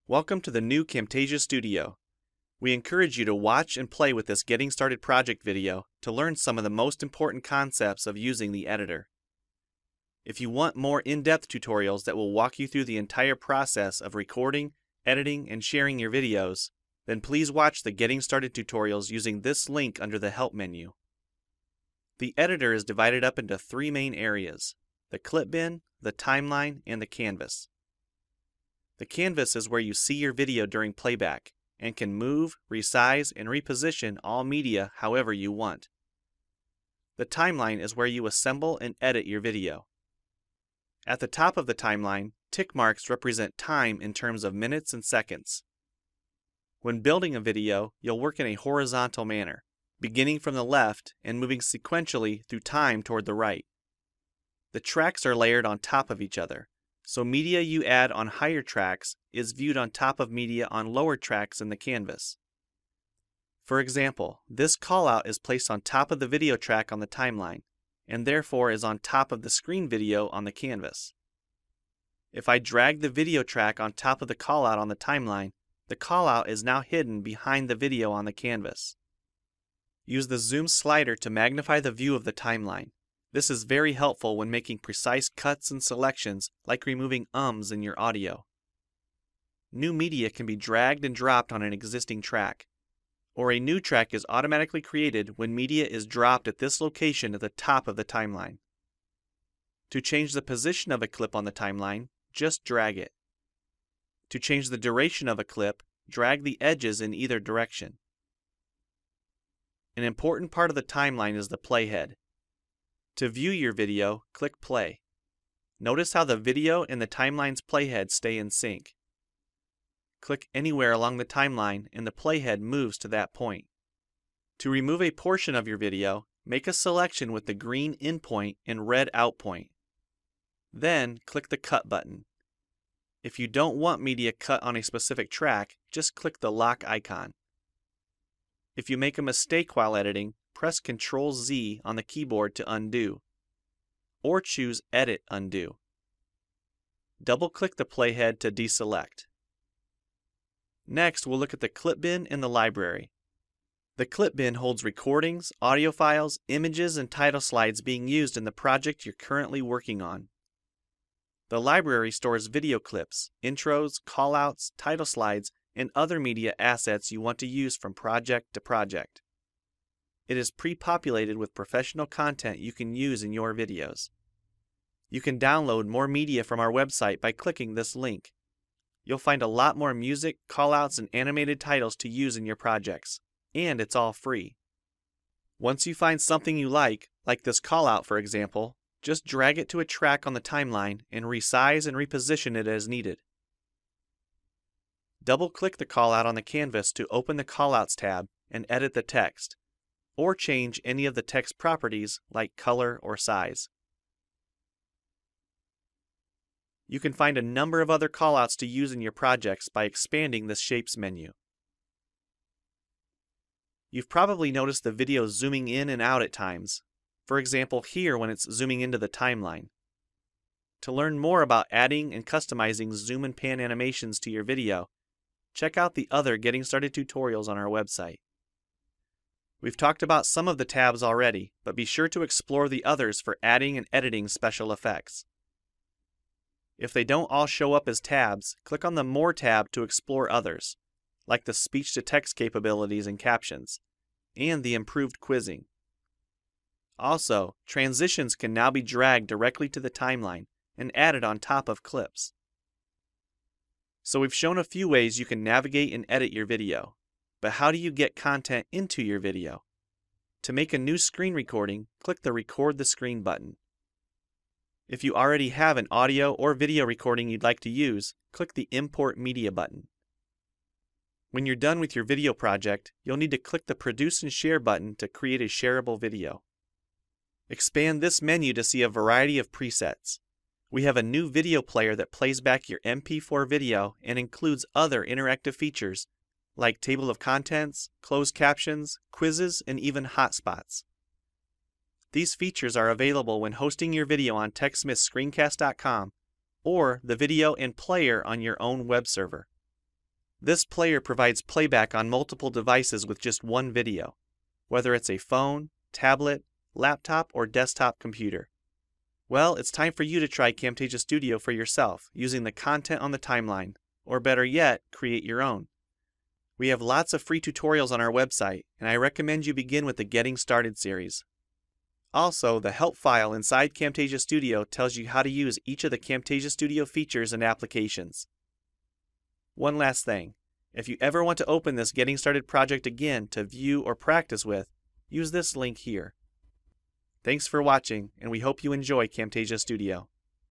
Welcome to the new Camtasia Studio. We encourage you to watch and play with this Getting Started project video to learn some of the most important concepts of using the editor. If you want more in-depth tutorials that will walk you through the entire process of recording, editing, and sharing your videos, then please watch the Getting Started tutorials using this link under the Help menu. The editor is divided up into three main areas: the clip bin, the timeline, and the canvas. The canvas is where you see your video during playback and can move, resize, and reposition all media however you want. The timeline is where you assemble and edit your video. At the top of the timeline, tick marks represent time in terms of minutes and seconds. When building a video, you'll work in a horizontal manner, beginning from the left and moving sequentially through time toward the right. The tracks are layered on top of each other, so media you add on higher tracks is viewed on top of media on lower tracks in the canvas. For example, this callout is placed on top of the video track on the timeline, and therefore is on top of the screen video on the canvas. If I drag the video track on top of the callout on the timeline, the callout is now hidden behind the video on the canvas. Use the zoom slider to magnify the view of the timeline. This is very helpful when making precise cuts and selections, like removing ums in your audio. New media can be dragged and dropped on an existing track, or a new track is automatically created when media is dropped at this location at the top of the timeline. To change the position of a clip on the timeline, just drag it. To change the duration of a clip, drag the edges in either direction. An important part of the timeline is the playhead. To view your video, click play. Notice how the video and the timeline's playhead stay in sync. Click anywhere along the timeline and the playhead moves to that point. To remove a portion of your video, make a selection with the green in point and red out point. Then click the cut button. If you don't want media cut on a specific track, just click the lock icon. If you make a mistake while editing, press Ctrl-Z on the keyboard to undo, or choose Edit Undo. Double-click the playhead to deselect. Next, we'll look at the clip bin in the library. The clip bin holds recordings, audio files, images, and title slides being used in the project you're currently working on. The library stores video clips, intros, callouts, title slides, and other media assets you want to use from project to project. It is pre-populated with professional content you can use in your videos. You can download more media from our website by clicking this link. You'll find a lot more music, callouts, and animated titles to use in your projects, and it's all free. Once you find something you like this callout for example, just drag it to a track on the timeline and resize and reposition it as needed. Double-click the callout on the canvas to open the Callouts tab and edit the text, or change any of the text properties like color or size. You can find a number of other callouts to use in your projects by expanding this Shapes menu. You've probably noticed the video zooming in and out at times, for example here when it's zooming into the timeline. To learn more about adding and customizing zoom and pan animations to your video, check out the other Getting Started tutorials on our website. We've talked about some of the tabs already, but be sure to explore the others for adding and editing special effects. If they don't all show up as tabs, click on the More tab to explore others, like the speech-to-text capabilities and captions, and the improved quizzing. Also, transitions can now be dragged directly to the timeline and added on top of clips. So we've shown a few ways you can navigate and edit your video. But how do you get content into your video? To make a new screen recording, click the Record the Screen button. If you already have an audio or video recording you'd like to use, click the Import Media button. When you're done with your video project, you'll need to click the Produce and Share button to create a shareable video. Expand this menu to see a variety of presets. We have a new video player that plays back your MP4 video and includes other interactive features like table of contents, closed captions, quizzes, and even hotspots. These features are available when hosting your video on TechSmithScreencast.com or the video and player on your own web server. This player provides playback on multiple devices with just one video, whether it's a phone, tablet, laptop, or desktop computer. Well, it's time for you to try Camtasia Studio for yourself using the content on the timeline, or better yet, create your own. We have lots of free tutorials on our website, and I recommend you begin with the Getting Started series. Also, the help file inside Camtasia Studio tells you how to use each of the Camtasia Studio features and applications. One last thing, if you ever want to open this Getting Started project again to view or practice with, use this link here. Thanks for watching, and we hope you enjoy Camtasia Studio.